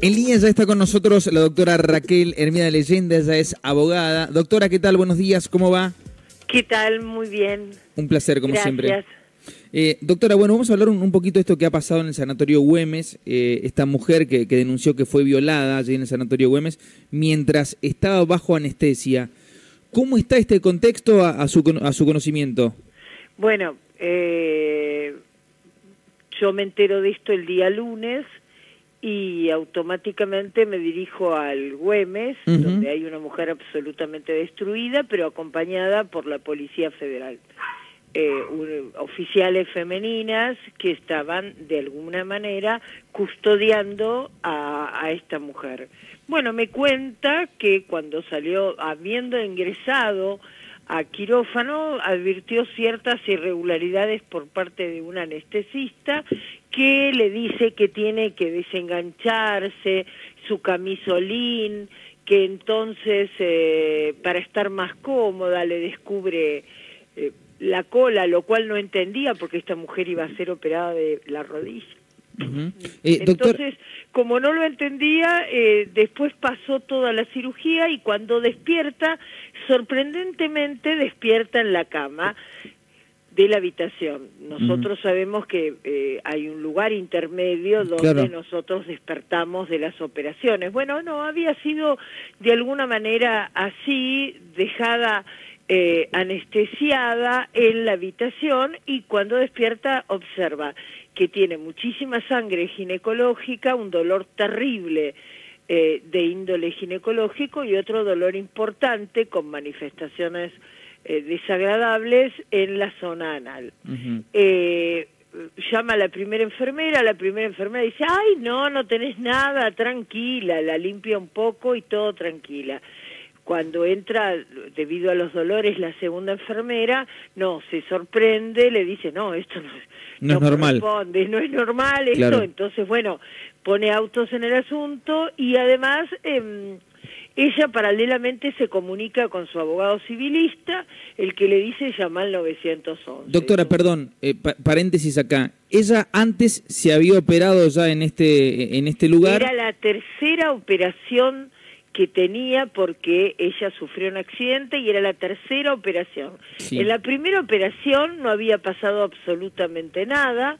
En línea ya está con nosotros la doctora Raquel Hermida Leyenda, ella es abogada. Doctora, ¿qué tal? Buenos días, ¿cómo va? ¿Qué tal? Muy bien. Un placer, como siempre. Gracias. Doctora, bueno, vamos a hablar un poquito de esto que ha pasado en el Sanatorio Güemes, esta mujer que denunció que fue violada allí en el Sanatorio Güemes mientras estaba bajo anestesia. ¿Cómo está este contexto a su conocimiento? Bueno, yo me entero de esto el día lunes y automáticamente me dirijo al Güemes, donde hay una mujer absolutamente destruida, pero acompañada por la Policía Federal. Oficiales femeninas que estaban de alguna manera custodiando a esta mujer. Bueno, me cuenta que cuando salió, habiendo ingresado a quirófano, advirtió ciertas irregularidades por parte de un anestesista que le dice que tiene que desengancharse su camisolín, que entonces para estar más cómoda le descubre la cola, lo cual no entendía porque esta mujer iba a ser operada de la rodilla. Entonces, como no lo entendía, después pasó toda la cirugía y cuando despierta, sorprendentemente despierta en la cama de la habitación. Nosotros sabemos que hay un lugar intermedio donde nosotros despertamos de las operaciones. Bueno, no, había sido de alguna manera así, dejada anestesiada en la habitación y cuando despierta observa que tiene muchísima sangre ginecológica, un dolor terrible de índole ginecológico y otro dolor importante con manifestaciones desagradables en la zona anal. Llama a la primera enfermera dice, ay, no tenés nada, tranquila, la limpia un poco y todo tranquila. Cuando entra, debido a los dolores, la segunda enfermera, no, se sorprende, le dice, no, esto no es normal. No es normal esto, claro. Entonces, bueno, pone autos en el asunto y además ella paralelamente se comunica con su abogado civilista, el que le dice llama al 911. Doctora, perdón, paréntesis acá. ¿Ella antes se había operado ya en este lugar? Era la tercera operación que tenía porque ella sufrió un accidente y era la tercera operación. Sí. En la primera operación no había pasado absolutamente nada.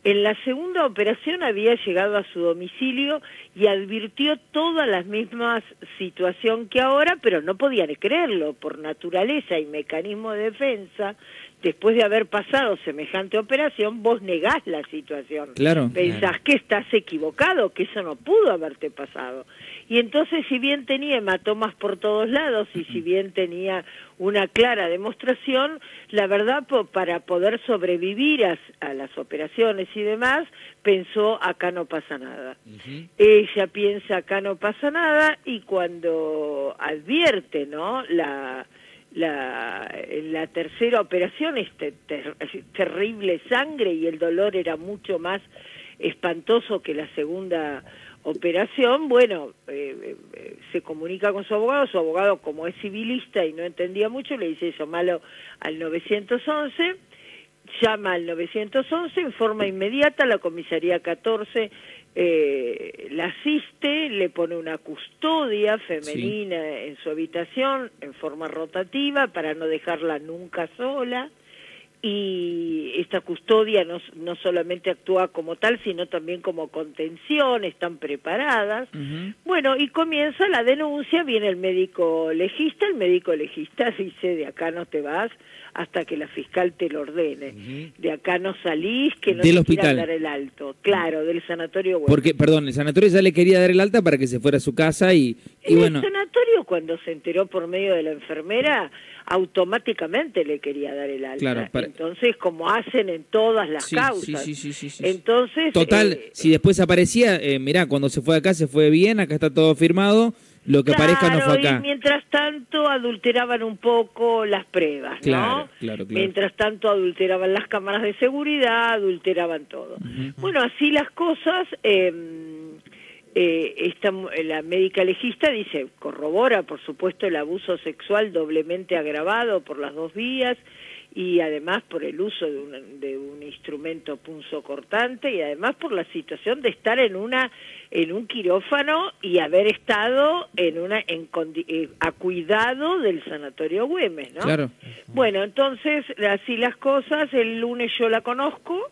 En la segunda operación había llegado a su domicilio y advirtió todas las mismas situación que ahora, pero no podían creerlo. Por naturaleza y mecanismo de defensa, después de haber pasado semejante operación, vos negás la situación. Claro. Pensás que estás equivocado, que eso no pudo haberte pasado. Y entonces, si bien tenía hematomas por todos lados y si bien tenía una clara demostración, la verdad, para poder sobrevivir a las operaciones y demás, pensó, acá no pasa nada. Ella piensa, acá no pasa nada, y cuando advierte, ¿no?, la tercera operación, terrible sangre y el dolor era mucho más espantoso que la segunda operación, bueno, se comunica con su abogado como es civilista y no entendía mucho, le dice llamalo al 911, llama al 911 en forma inmediata, la comisaría 14 la asiste, le pone una custodia femenina en su habitación en forma rotativa para no dejarla nunca sola, y esta custodia no solamente actúa como tal, sino también como contención, están preparadas. Bueno, y comienza la denuncia, viene el médico legista dice, de acá no te vas hasta que la fiscal te lo ordene. De acá no salís, que no te quieran dar el alto. Claro, del sanatorio Güemes. Porque, perdón, el sanatorio ya le quería dar el alta para que se fuera a su casa y bueno. El sanatorio, cuando se enteró por medio de la enfermera, automáticamente le quería dar el alta. Claro, entonces, como hacen en todas las causas. Sí. Entonces, total, si después aparecía, mirá, cuando se fue acá se fue bien, acá está todo firmado, lo que parezca no fue acá. Y mientras tanto adulteraban un poco las pruebas, ¿no? Claro. Mientras tanto adulteraban las cámaras de seguridad, adulteraban todo. Bueno, así las cosas, la médica legista dice, corrobora, por supuesto, el abuso sexual doblemente agravado por las dos vías y además por el uso de un instrumento punzocortante y además por la situación de estar en un quirófano y haber estado a cuidado del sanatorio Güemes, ¿no? Claro. Bueno, entonces, así las cosas, el lunes yo la conozco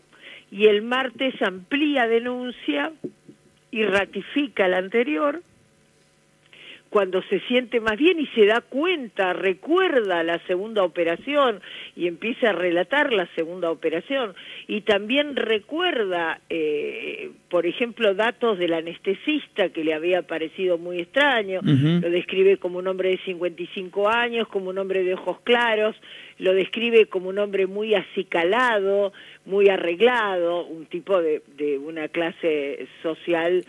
y el martes amplía denuncia y ratifica la anterior, cuando se siente más bien y se da cuenta, recuerda la segunda operación y empieza a relatar la segunda operación, y también recuerda, por ejemplo, datos del anestesista que le había parecido muy extraño, lo describe como un hombre de 55 años, como un hombre de ojos claros, lo describe como un hombre muy acicalado, muy arreglado, un tipo de una clase social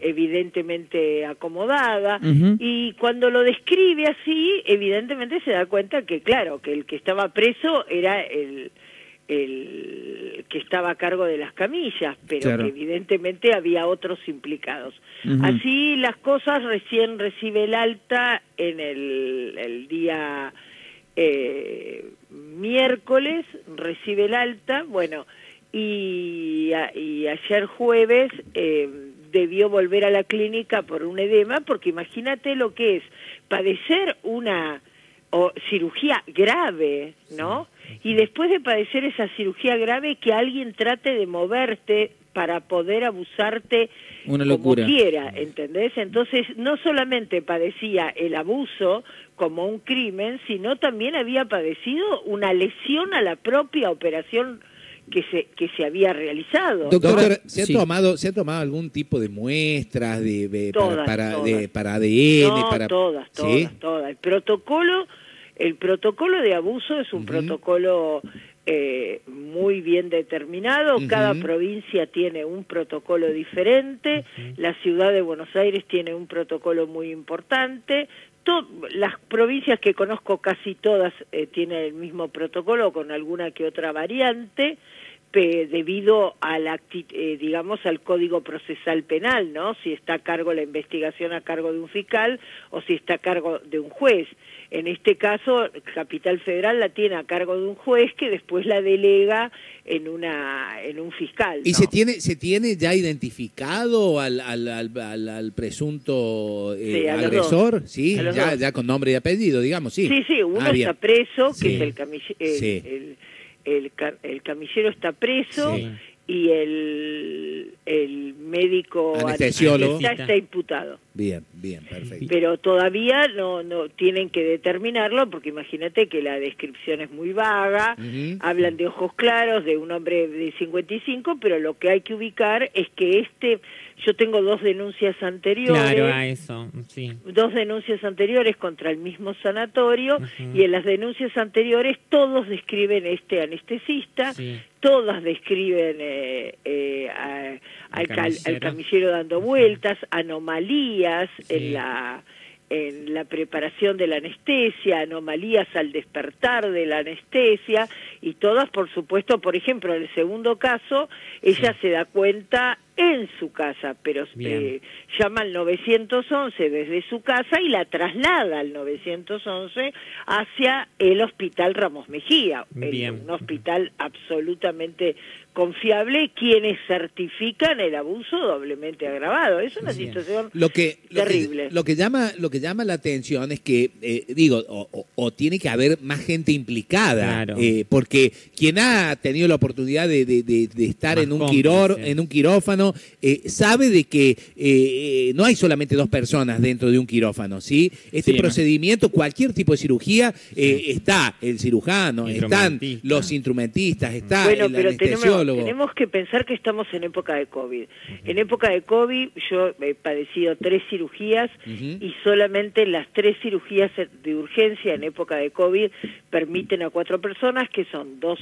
evidentemente acomodada, y cuando lo describe así, evidentemente se da cuenta que, claro, que el que estaba preso era el que estaba a cargo de las camillas, pero claro, que evidentemente había otros implicados. Así las cosas, recién recibe el alta en el día miércoles, recibe el alta, bueno, y ayer jueves debió volver a la clínica por un edema, porque imagínate lo que es padecer una cirugía grave, ¿no? Y después de padecer esa cirugía grave, que alguien trate de moverte para poder abusarte como quiera, ¿entendés? Entonces, no solamente padecía el abuso como un crimen, sino también había padecido una lesión a la propia operación que se había realizado. Doctora, ¿se ha tomado algún tipo de muestras para ADN? No, todas. El protocolo de abuso es un protocolo muy bien determinado. Cada provincia tiene un protocolo diferente. La ciudad de Buenos Aires tiene un protocolo muy importante. Las provincias que conozco, casi todas, tienen el mismo protocolo, con alguna que otra variante, debido a digamos, al Código Procesal Penal, ¿no? Si está a cargo la investigación a cargo de un fiscal o si está a cargo de un juez. En este caso, Capital Federal la tiene a cargo de un juez que después la delega en un fiscal, ¿no? ¿Y se tiene ya identificado al presunto agresor? Sí, ya con nombre y apellido, digamos, sí. Sí, uno está preso, que es el camillero está preso, y el médico anestesiólogo está imputado. Bien, perfecto. Pero todavía no tienen que determinarlo, porque imagínate que la descripción es muy vaga, hablan de ojos claros, de un hombre de 55, pero lo que hay que ubicar es que yo tengo 2 denuncias anteriores. Claro, a eso, sí. 2 denuncias anteriores contra el mismo sanatorio, y en las denuncias anteriores todos describen anestesista, todas describen al camillero dando vueltas, anomalías en la preparación de la anestesia, anomalías al despertar de la anestesia, y todas, por supuesto, por ejemplo, en el segundo caso, ella se da cuenta en su casa, pero llama al 911 desde su casa y la traslada al 911 hacia el Hospital Ramos Mejía, un hospital absolutamente confiable, quienes certifican el abuso doblemente agravado. Es una situación terrible. Lo que llama la atención es que, o tiene que haber más gente implicada, porque quien ha tenido la oportunidad de estar en un quirófano, sabe de que no hay solamente 2 personas dentro de un quirófano, ¿sí? Procedimiento, cualquier tipo de cirugía, está el cirujano, están los instrumentistas, está el anestesiólogo. Tenemos que pensar que estamos en época de COVID. En época de COVID yo he padecido 3 cirugías y solamente las 3 cirugías de urgencia en época de COVID permiten a 4 personas, que son 2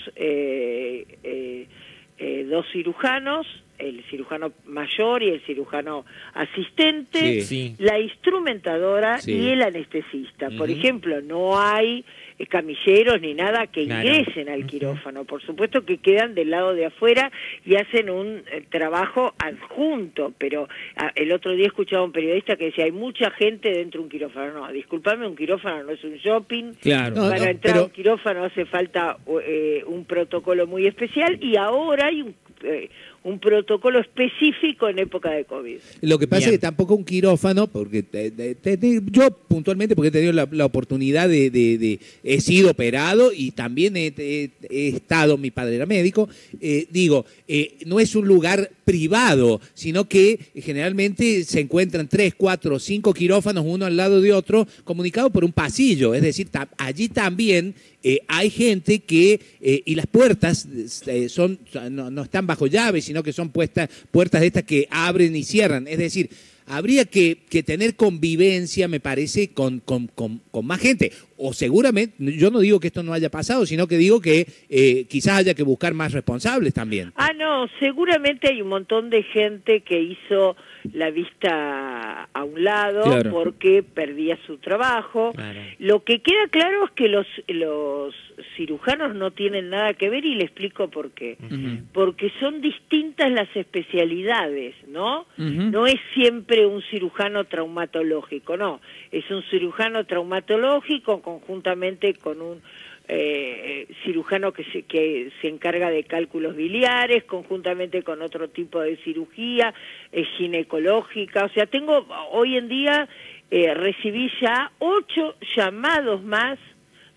cirujanos, el cirujano mayor y el cirujano asistente, la instrumentadora y el anestesista. Por ejemplo, no hay camilleros ni nada que ingresen al quirófano. Por supuesto que quedan del lado de afuera y hacen un trabajo adjunto, pero el otro día escuchaba a un periodista que decía, hay mucha gente dentro de un quirófano. No, discúlpame, un quirófano no es un shopping. Para entrar a un quirófano hace falta un protocolo muy especial, y ahora hay un protocolo específico en época de COVID. Lo que pasa es que tampoco un quirófano, porque yo puntualmente, porque he tenido la oportunidad he sido operado y también he estado, mi padre era médico, no es un lugar privado, sino que generalmente se encuentran 3, 4, 5 quirófanos, uno al lado de otro, comunicados por un pasillo. Es decir, allí también hay gente que, y las puertas no están bajo llave, sino que son puertas de estas que abren y cierran. Es decir, habría que tener convivencia, me parece, con más gente. O seguramente, yo no digo que esto no haya pasado, sino que digo que quizás haya que buscar más responsables también. No, seguramente hay un montón de gente que hizo la vista a un lado porque perdía su trabajo. Lo que queda claro es que los cirujanos no tienen nada que ver, y le explico por qué. Porque son distintas las especialidades, ¿no? No es siempre un cirujano traumatológico, no. Es un cirujano traumatológico conjuntamente con un cirujano que se encarga de cálculos biliares, conjuntamente con otro tipo de cirugía ginecológica. O sea, hoy en día recibí ya 8 llamados más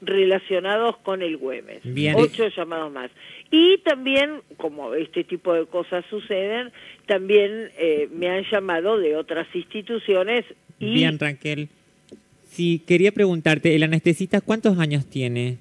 relacionados con el Güemes. 8 llamados más. Y también, como este tipo de cosas suceden, también me han llamado de otras instituciones. Bien, Raquel. Sí, quería preguntarte, ¿el anestesista cuántos años tiene?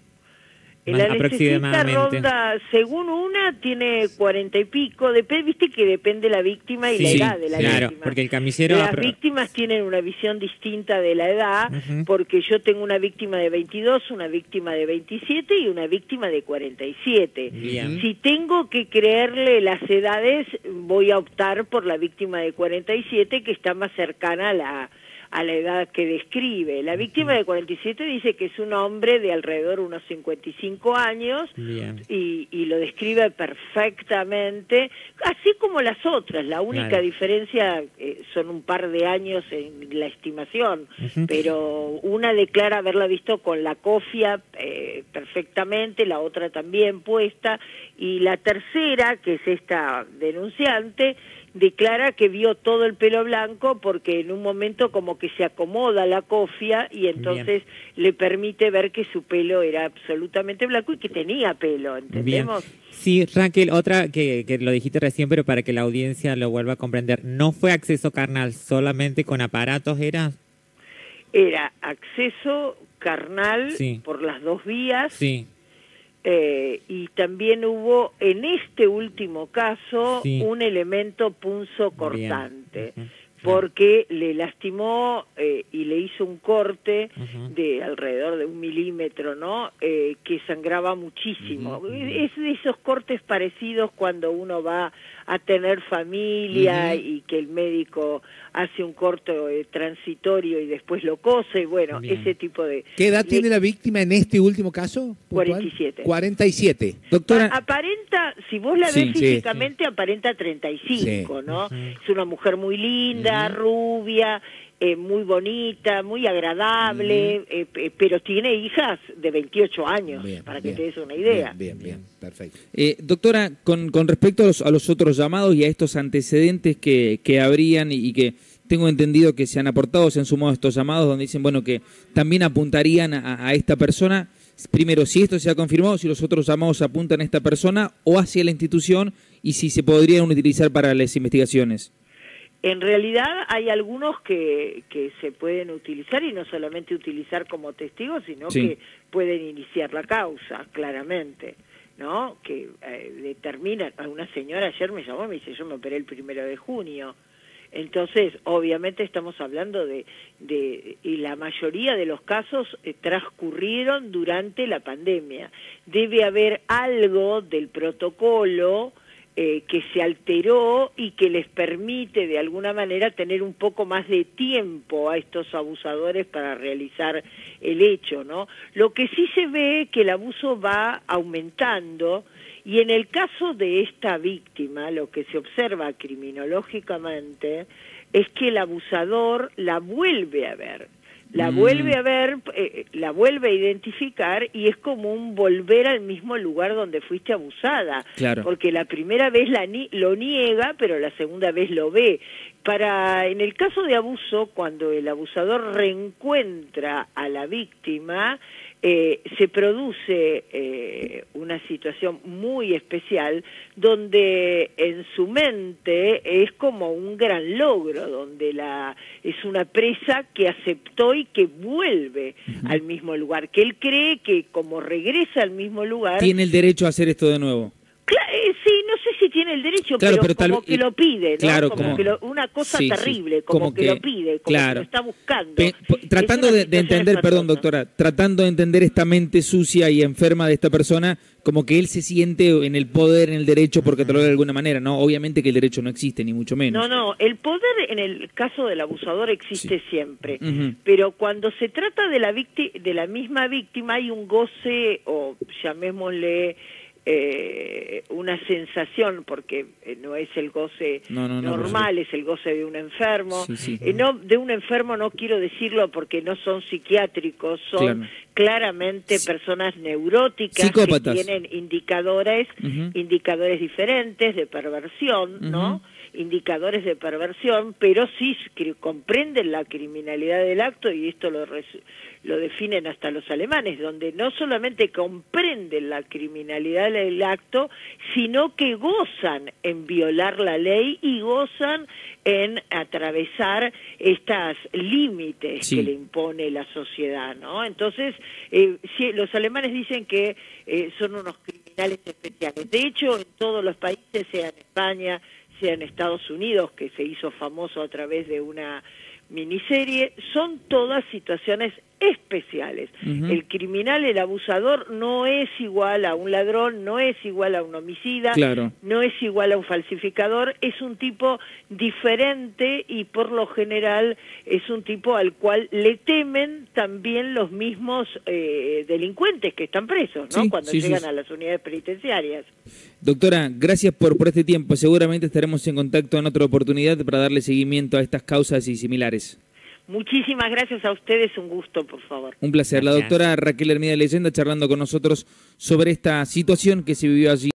El anestesista ronda, según una, tiene 40 y pico, viste que depende la víctima y la edad de la víctima. Porque el camillero... Las víctimas tienen una visión distinta de la edad, porque yo tengo una víctima de 22, una víctima de 27 y una víctima de 47. Si tengo que creerle las edades, voy a optar por la víctima de 47, que está más cercana a la edad que describe. La víctima de 47 dice que es un hombre de alrededor de unos 55 años y lo describe perfectamente, así como las otras. La única diferencia son un par de años en la estimación, pero una declara haberla visto con la cofia perfectamente, la otra también puesta, y la tercera, que es esta denunciante, declara que vio todo el pelo blanco porque en un momento como que se acomoda la cofia y entonces le permite ver que su pelo era absolutamente blanco y que tenía pelo, ¿entendemos? Sí, Raquel, otra que lo dijiste recién, pero para que la audiencia lo vuelva a comprender, ¿no fue acceso carnal solamente con aparatos, era? Era acceso carnal por las dos vías. Y también hubo, en este último caso, un elemento punzocortante, porque le lastimó y le hizo un corte de alrededor de 1 milímetro, ¿no? Que sangraba muchísimo. Es de esos cortes parecidos cuando uno va a tener familia y que el médico hace un corte transitorio y después lo cose, y bueno, ese tipo de... ¿Qué edad tiene la víctima en este último caso? 47. 47. Doctora... Aparenta, si vos la ves físicamente, aparenta 35, ¿no? Es una mujer muy linda, rubia, muy bonita, muy agradable, pero tiene hijas de 28 años, para que te des una idea. Bien, perfecto. Doctora, con respecto a los otros llamados y a estos antecedentes que habrían y que tengo entendido que se han aportado, se han sumado estos llamados donde dicen, bueno, que también apuntarían a esta persona, primero, si esto se ha confirmado, si los otros llamados apuntan a esta persona o hacia la institución y si se podrían utilizar para las investigaciones. En realidad hay algunos que se pueden utilizar, y no solamente utilizar como testigos, sino que pueden iniciar la causa, claramente, ¿no? Que determinan. Una señora ayer me llamó y me dice, yo me operé el 1 de junio. Entonces, obviamente estamos hablando y la mayoría de los casos transcurrieron durante la pandemia. Debe haber algo del protocolo que se alteró y que les permite de alguna manera tener un poco más de tiempo a estos abusadores para realizar el hecho, ¿no? Lo que sí se ve que el abuso va aumentando, y en el caso de esta víctima lo que se observa criminológicamente es que el abusador la vuelve a ver. La vuelve a ver, la vuelve a identificar, y es como un volver al mismo lugar donde fuiste abusada. Claro. Porque la primera vez lo niega, pero la segunda vez lo ve. En el caso de abuso, cuando el abusador reencuentra a la víctima, se produce una situación muy especial donde en su mente es como un gran logro, donde es una presa que aceptó y que vuelve al mismo lugar, que él cree que como regresa al mismo lugar... Tiene el derecho a hacer esto de nuevo. Sí, no sé si tiene el derecho, claro, pero como que lo pide, ¿no? Claro, como que una cosa terrible, sí, como que lo pide, como que lo está buscando. Tratando de entender, perdón doctora, tratando de entender esta mente sucia y enferma de esta persona, como que él se siente en el poder, en el derecho, porque te lo de alguna manera, ¿no? Obviamente que el derecho no existe, ni mucho menos. No, el poder en el caso del abusador existe siempre, pero cuando se trata de la misma víctima hay un goce, o llamémosle... una sensación, porque no es el goce normal, es el goce de un enfermo. No, de un enfermo no quiero decirlo porque no son psiquiátricos, son claramente personas neuróticas, psicópatas, que tienen indicadores diferentes de perversión, ¿no? Indicadores de perversión, pero sí que comprenden la criminalidad del acto, y esto lo definen hasta los alemanes, donde no solamente comprenden la criminalidad del acto, sino que gozan en violar la ley y gozan en atravesar estos límites que le impone la sociedad, ¿no? Entonces, los alemanes dicen que son unos criminales especiales. De hecho, en todos los países, sea en España, sea en Estados Unidos, que se hizo famoso a través de una miniserie, son todas situaciones especiales. El criminal, el abusador, no es igual a un ladrón, no es igual a un homicida, no es igual a un falsificador, es un tipo diferente, y por lo general es un tipo al cual le temen también los mismos delincuentes que están presos, ¿no? Cuando llegan a las unidades penitenciarias. Doctora, gracias por este tiempo. Seguramente estaremos en contacto en otra oportunidad para darle seguimiento a estas causas y similares. Muchísimas gracias a ustedes, un gusto, por favor. Un placer. Gracias. La doctora Raquel Hermida Leyenda charlando con nosotros sobre esta situación que se vivió allí.